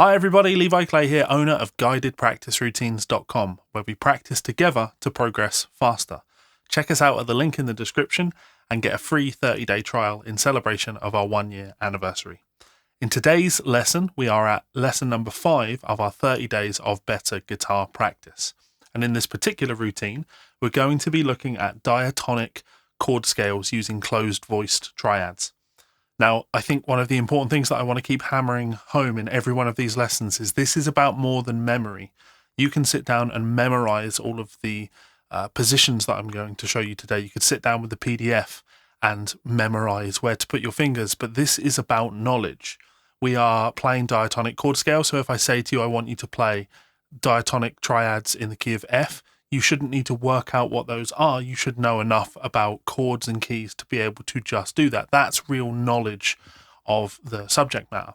Hi everybody, Levi Clay here, owner of guidedpracticeroutines.com, where we practice together to progress faster. Check us out at the link in the description and get a free 30-day trial in celebration of our 1-year anniversary. In today's lesson, we are at lesson number 5 of our 30 days of better guitar practice. And in this particular routine, we're going to be looking at diatonic chord scales using closed-voiced triads. Now, I think one of the important things that I want to keep hammering home in every one of these lessons is this is about more than memory. You can sit down and memorize all of the positions that I'm going to show you today. You could sit down with the PDF and memorize where to put your fingers, but this is about knowledge. We are playing diatonic chord scale, so if I say to you I want you to play diatonic triads in the key of F, you shouldn't need to work out what those are. You should know enough about chords and keys to be able to just do that. That's real knowledge of the subject matter.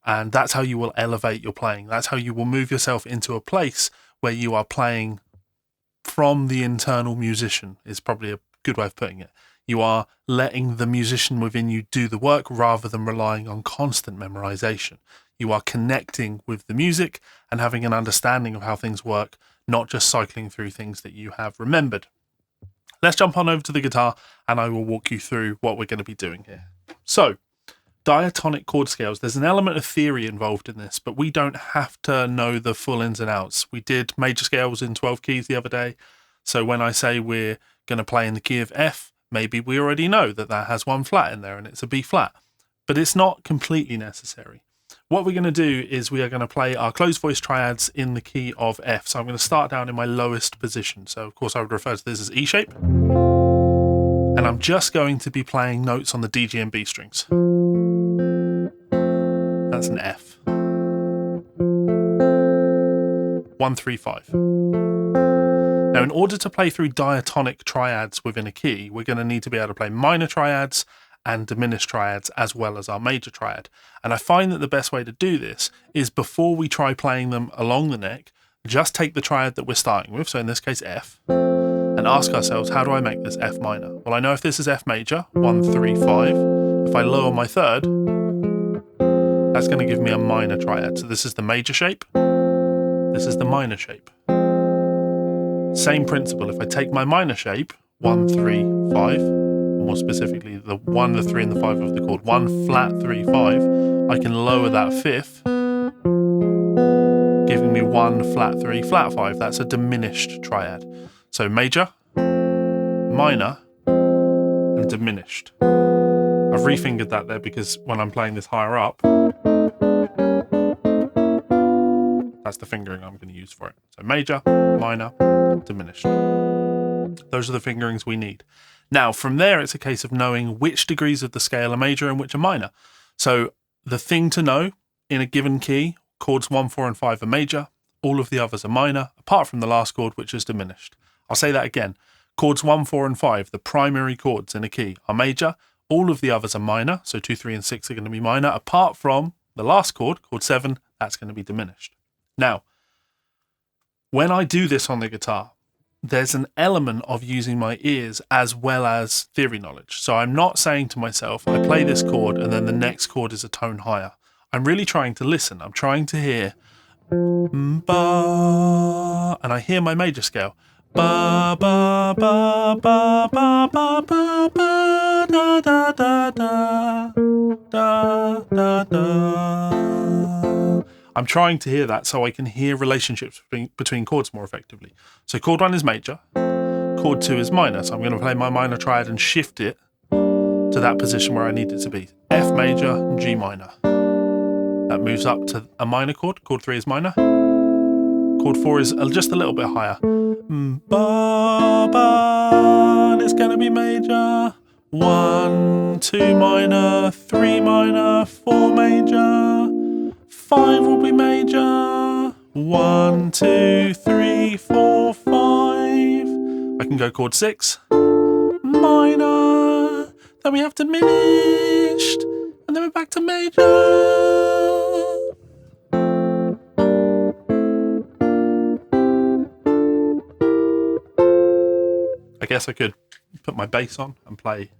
And that's how you will elevate your playing. That's how you will move yourself into a place where you are playing from the internal musician, is probably a good way of putting it. You are letting the musician within you do the work rather than relying on constant memorization. You are connecting with the music and having an understanding of how things work, not just cycling through things that you have remembered. Let's jump on over to the guitar and I will walk you through what we're going to be doing here. So, diatonic chord scales, there's an element of theory involved in this, but we don't have to know the full ins and outs. We did major scales in 12 keys the other day, so when I say we're going to play in the key of F, maybe we already know that that has one flat in there and it's a B flat, but it's not completely necessary. What we're going to do is we are going to play our closed voice triads in the key of F. So I'm going to start down in my lowest position. So of course I would refer to this as E shape. And I'm just going to be playing notes on the D, G and B strings. That's an F. 1, 3, 5. Now in order to play through diatonic triads within a key, we're going to need to be able to play minor triads and diminished triads as well as our major triad. And I find that the best way to do this is before we try playing them along the neck, just take the triad that we're starting with, so in this case F, and ask ourselves, how do I make this F minor? Well, I know if this is F major, 1, 3, 5, if I lower my third, that's going to give me a minor triad. So this is the major shape, this is the minor shape. Same principle, if I take my minor shape, 1, 3, 5, more specifically the 1, the 3 and the 5 of the chord, 1 flat 3 5, I can lower that fifth, giving me 1 flat 3 flat 5. That's a diminished triad. So major, minor and diminished. I've refingered that there because when I'm playing this higher up, that's the fingering I'm going to use for it. So major, minor, diminished. Those are the fingerings we need. Now, from there, it's a case of knowing which degrees of the scale are major and which are minor. So the thing to know in a given key, chords 1, 4, and 5 are major. All of the others are minor, apart from the last chord, which is diminished. I'll say that again. Chords 1, 4, and 5, the primary chords in a key, are major. All of the others are minor. So 2, 3, and 6 are going to be minor, apart from the last chord, chord 7, that's going to be diminished. Now, when I do this on the guitar, there's an element of using my ears as well as theory knowledge. So I'm not saying to myself, I play this chord and then the next chord is a tone higher. I'm really trying to listen. I'm trying to hear ba, and I hear my major scale. Ba, ba, ba, ba, ba, ba, ba, ba, da, da, da, da, da, da, da. I'm trying to hear that so I can hear relationships between chords more effectively. So chord 1 is major, chord 2 is minor. So I'm going to play my minor triad and shift it to that position where I need it to be. F major, G minor. That moves up to a minor chord. Chord 3 is minor. Chord 4 is just a little bit higher. Ba, ba, and it's going to be major. 1, 2 minor, 3 minor, 4 major. 5 will be major. 1, 2, 3, 4, 5. I can go chord 6, minor. Then we have diminished, and then we're back to major. I guess I could put my bass on and play.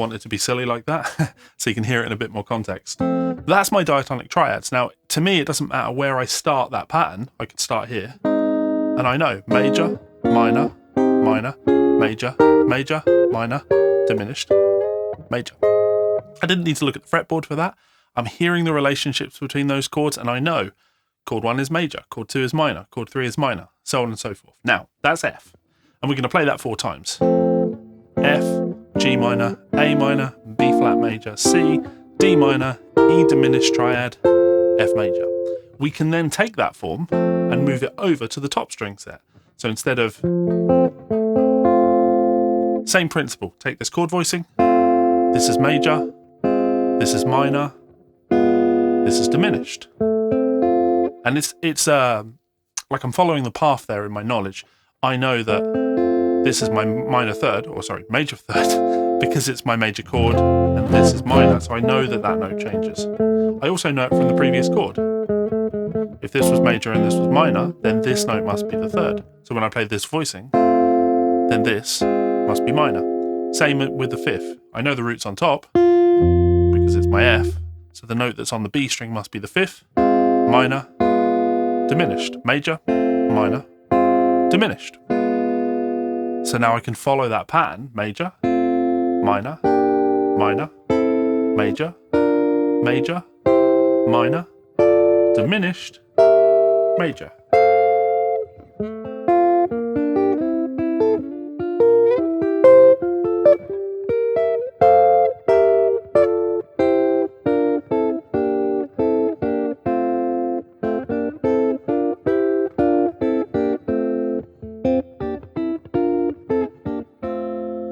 want it to be silly like that, so you can hear it in a bit more context. That's my diatonic triads. Now, to me, it doesn't matter where I start that pattern. I could start here, and I know major, minor, minor, major, major, minor, diminished, major. I didn't need to look at the fretboard for that. I'm hearing the relationships between those chords, and I know chord 1 is major, chord 2 is minor, chord 3 is minor, so on and so forth. Now, that's F, and we're going to play that 4 times. F, G minor, A minor, B flat major, C, D minor, E diminished triad, F major. We can then take that form and move it over to the top string set. So instead of... Same principle, take this chord voicing, this is major, this is minor, this is diminished. And it's like I'm following the path there in my knowledge. I know that this is my major third, because it's my major chord, and this is minor, so I know that that note changes. I also know it from the previous chord. If this was major and this was minor, then this note must be the third. So when I play this voicing, then this must be minor. Same with the fifth. I know the root's on top, because it's my F, so the note that's on the B string must be the fifth, minor, diminished, major, minor, diminished. So now I can follow that pattern, major, minor, minor, major, major, minor, diminished, major.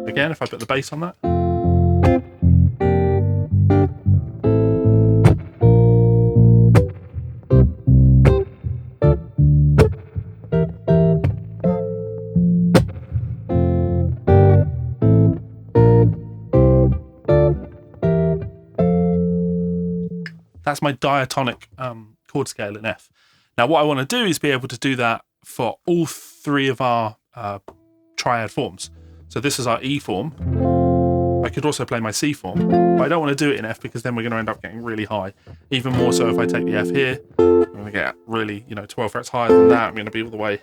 Again, if I put the bass on that. That's my diatonic chord scale in F. Now what I want to do is be able to do that for all 3 of our triad forms. So this is our E form. I could also play my C form, but I don't want to do it in F because then we're going to end up getting really high. Even more so if I take the F here, I'm going to get really, 12 frets higher than that. I'm going to be all the way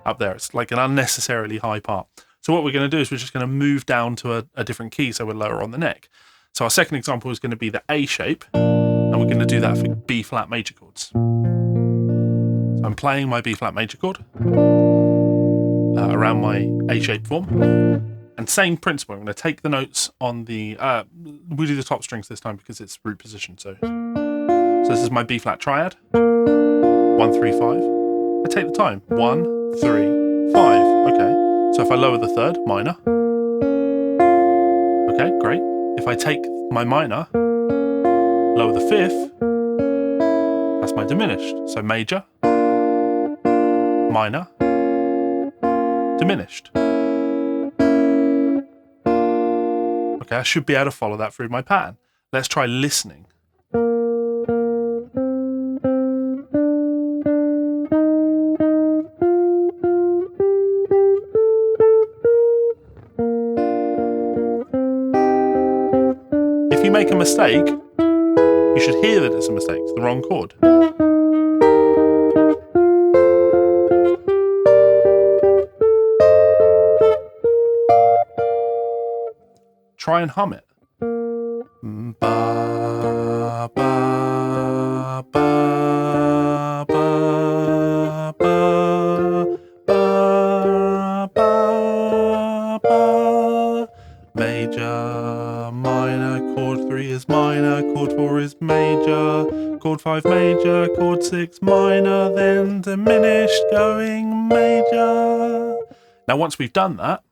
up there. It's like an unnecessarily high part. So what we're going to do is we're just going to move down to a different key, so we're lower on the neck. So our second example is going to be the A shape, and we're going to do that for B flat major chords. So I'm playing my B flat major chord around my A shape form, and same principle. I'm going to take the notes on the we do the top strings this time because it's root position. So this is my B flat triad, 1 3 5. I take the time, 1 3 5. Okay, so if I lower the third, minor. Okay, great. If I take my minor, lower the fifth, that's my diminished. So major, minor, diminished. Okay, I should be able to follow that through my pattern. Let's try listening. If you make a mistake, you should hear that it's a mistake. It's the wrong chord. Try and hum it. Ba, ba, ba, ba, ba, ba, ba, ba. Major, minor, chord 3 is minor, chord 4 is major, chord 5 major, chord 6 minor, then diminished going major. Now once we've done that,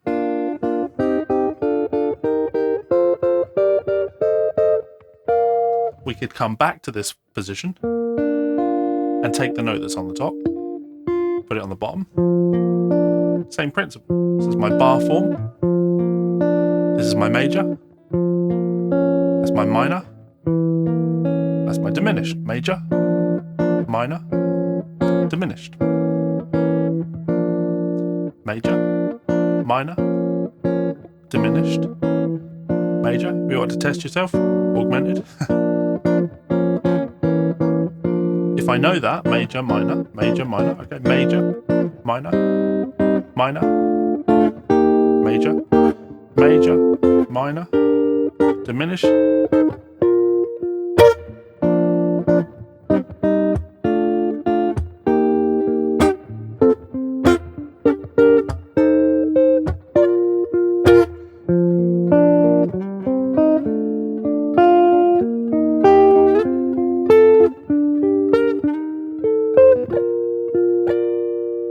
we could come back to this position and take the note that's on the top, put it on the bottom. Same principle. This is my bar form. This is my major. That's my minor. That's my diminished. Major, minor, diminished. Major, minor, diminished, major. You want to test yourself? Augmented. If I know that, major, minor, okay, major, minor, major, minor, diminished.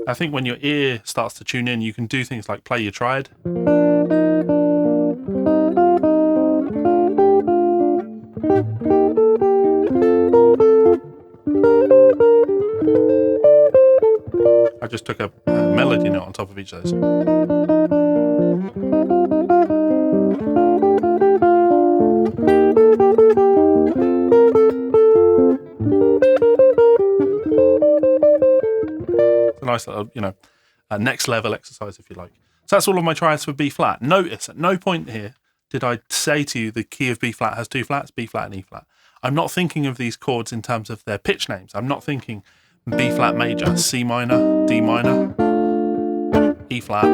I think when your ear starts to tune in, you can do things like play your triad. I just took a melody note on top of each of those. It's a nice little, next level exercise if you like. So that's all of my triads for B flat. Notice at no point here did I say to you the key of B flat has 2 flats, B flat and E flat. I'm not thinking of these chords in terms of their pitch names. I'm not thinking B flat major, C minor, D minor, E flat,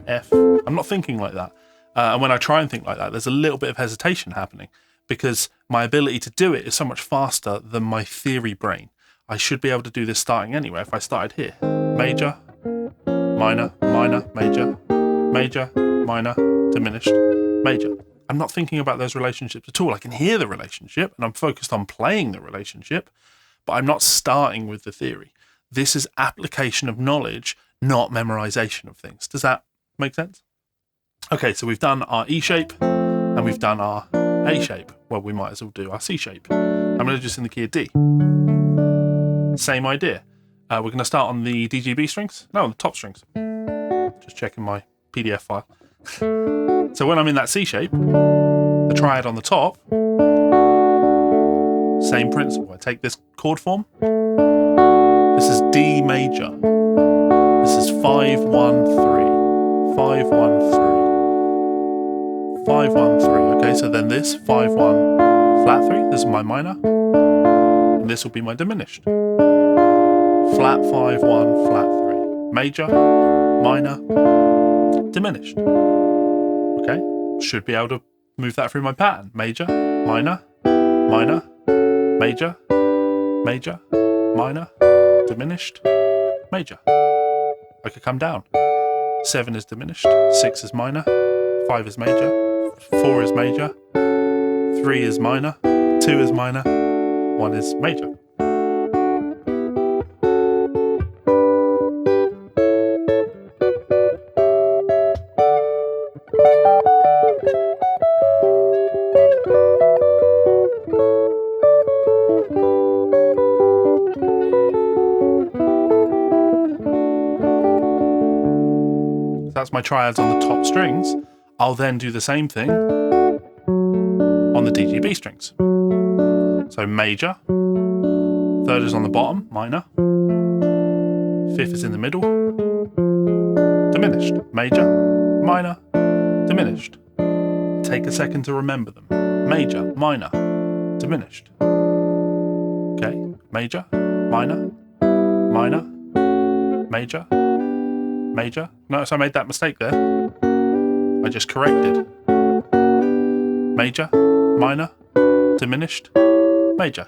F. I'm not thinking like that. And when I try and think like that, there's a little bit of hesitation happening because my ability to do it is so much faster than my theory brain. I should be able to do this starting anywhere if I started here. Major, minor, minor, major, major, minor, diminished, major. I'm not thinking about those relationships at all. I can hear the relationship and I'm focused on playing the relationship, but I'm not starting with the theory. This is application of knowledge, not memorization of things. Does that make sense? Okay, so we've done our E shape and we've done our A shape. Well, we might as well do our C shape. I'm going to just in the key of D. Same idea. We're going to start on the DGB strings. No, on the top strings. Just checking my PDF file. So when I'm in that C shape, the triad on the top, same principle. I take this chord form. This is D major. This is 5, 1, 3. 5, 1, 3. 5, 1, 3. Okay, so then this 5, 1, flat 3. This is my minor. And this will be my diminished. Flat 5, 1, flat 3. Major, minor, diminished. Okay, should be able to move that through my pattern. Major, minor, minor, major, major, minor, diminished, major. I could come down. 7 is diminished, 6 is minor, 5 is major, 4 is major, 3 is minor, 2 is minor, 1 is major. That's my triads on the top strings. I'll then do the same thing on the DGB strings. So major, 3rd is on the bottom, minor, 5th is in the middle, diminished, major, minor, diminished. Take a second to remember them. Major, minor, diminished. Okay, major, minor, minor, major, major. Notice I made that mistake there. I just corrected. Major, minor, diminished, major.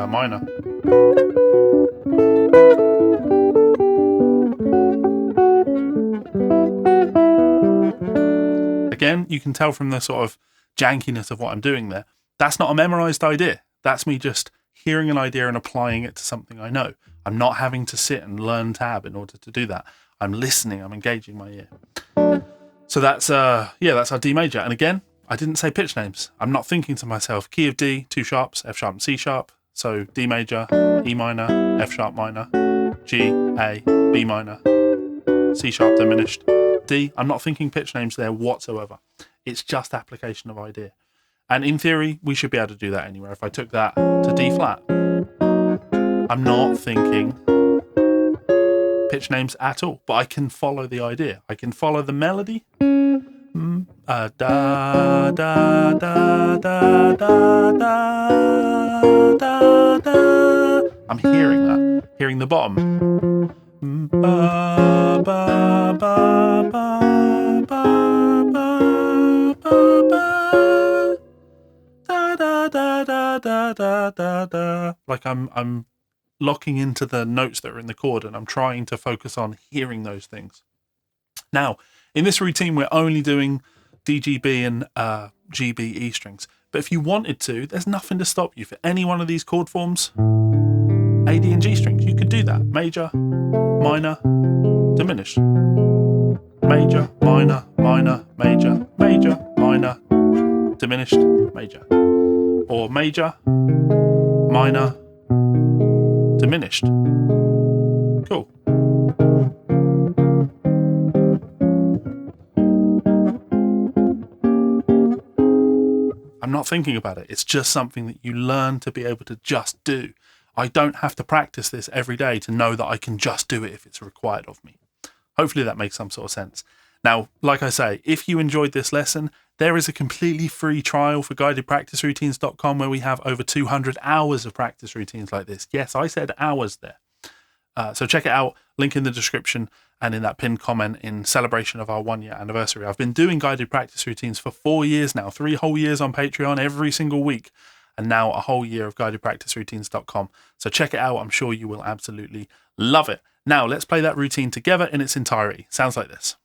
Minor. Again, you can tell from the sort of jankiness of what I'm doing there. That's not a memorized idea. That's me just hearing an idea and applying it to something I know. I'm not having to sit and learn tab in order to do that. I'm listening, I'm engaging my ear. So that's our D major. And again, I didn't say pitch names. I'm not thinking to myself, key of D, 2 sharps, F sharp and C sharp. So D major, E minor, F sharp minor, G, A, B minor, C sharp diminished, D. I'm not thinking pitch names there whatsoever. It's just application of idea. And in theory, we should be able to do that anywhere. If I took that to D flat, I'm not thinking pitch names at all, but I can follow the idea. I can follow the melody. Da da da da da da da da. I'm hearing that, hearing the bottom. Ba ba ba ba ba ba ba ba. Da da da da da da da da. Like I'm locking into the notes that are in the chord, and I'm trying to focus on hearing those things. Now, in this routine, we're only doing DGB and GB E strings. But if you wanted to, there's nothing to stop you for any one of these chord forms, A, D, and G strings. You could do that. Major, minor, diminished. Major, minor, minor, major, major, minor, diminished, major. Or major, minor, diminished. Cool. I'm not thinking about it. It's just something that you learn to be able to just do. I don't have to practice this every day to know that I can just do it if it's required of me. Hopefully that makes some sort of sense. Now, like I say, if you enjoyed this lesson, there is a completely free trial for guidedpracticeroutines.com where we have over 200 hours of practice routines like this. Yes, I said hours there. So check it out, link in the description and in that pinned comment in celebration of our 1-year anniversary. I've been doing guided practice routines for 4 years now, 3 whole years on Patreon every single week, and now a whole year of guidedpracticeroutines.com. So check it out. I'm sure you will absolutely love it. Now let's play that routine together in its entirety. Sounds like this.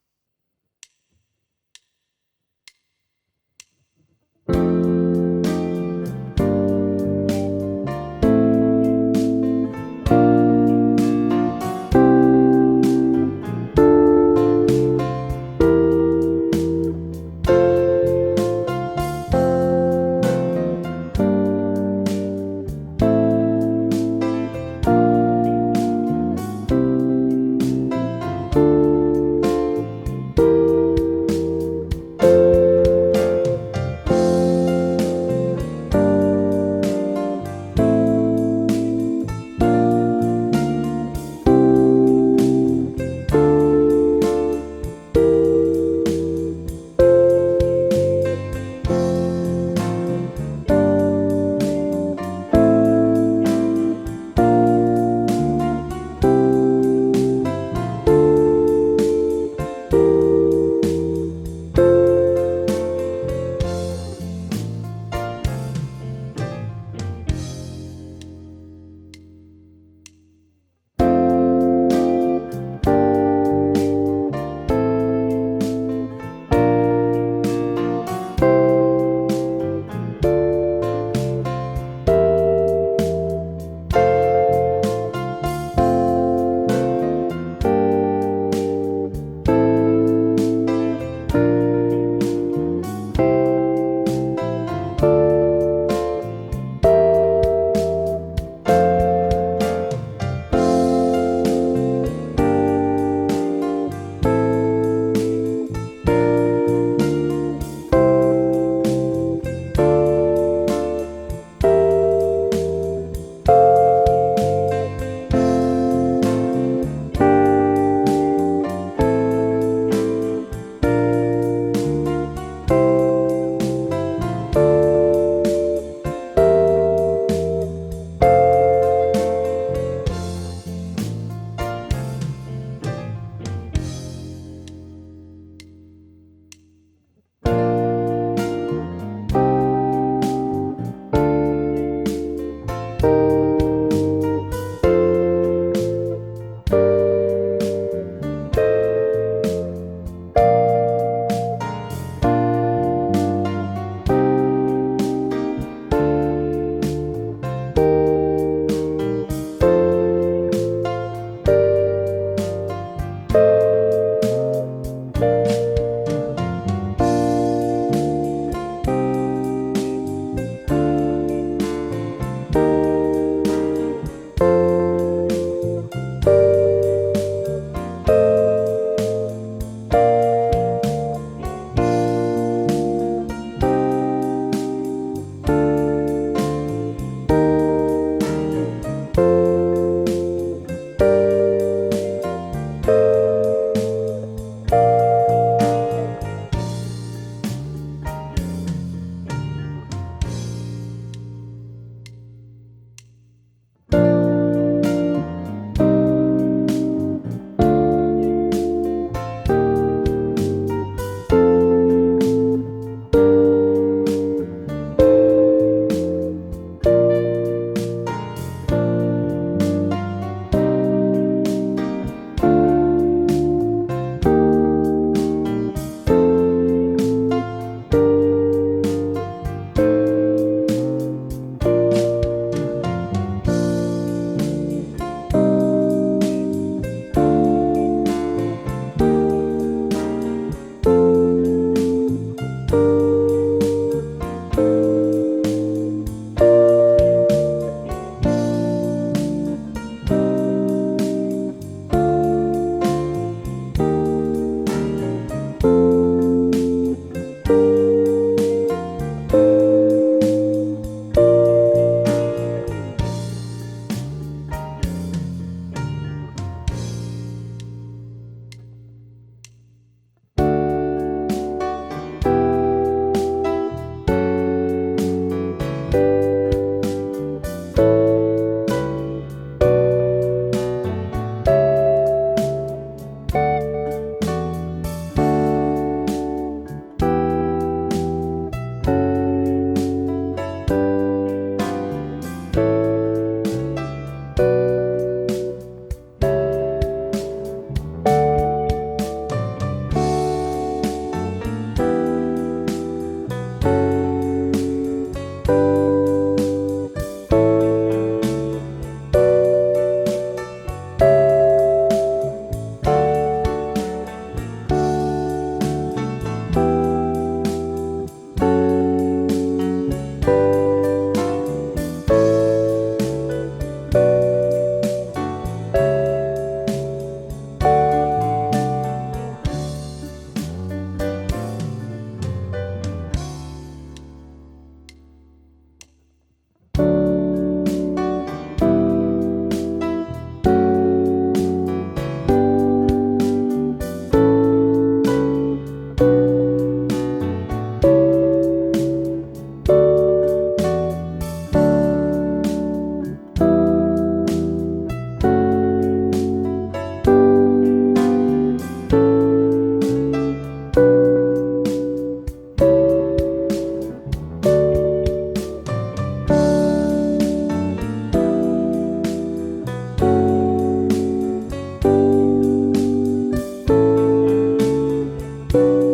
you.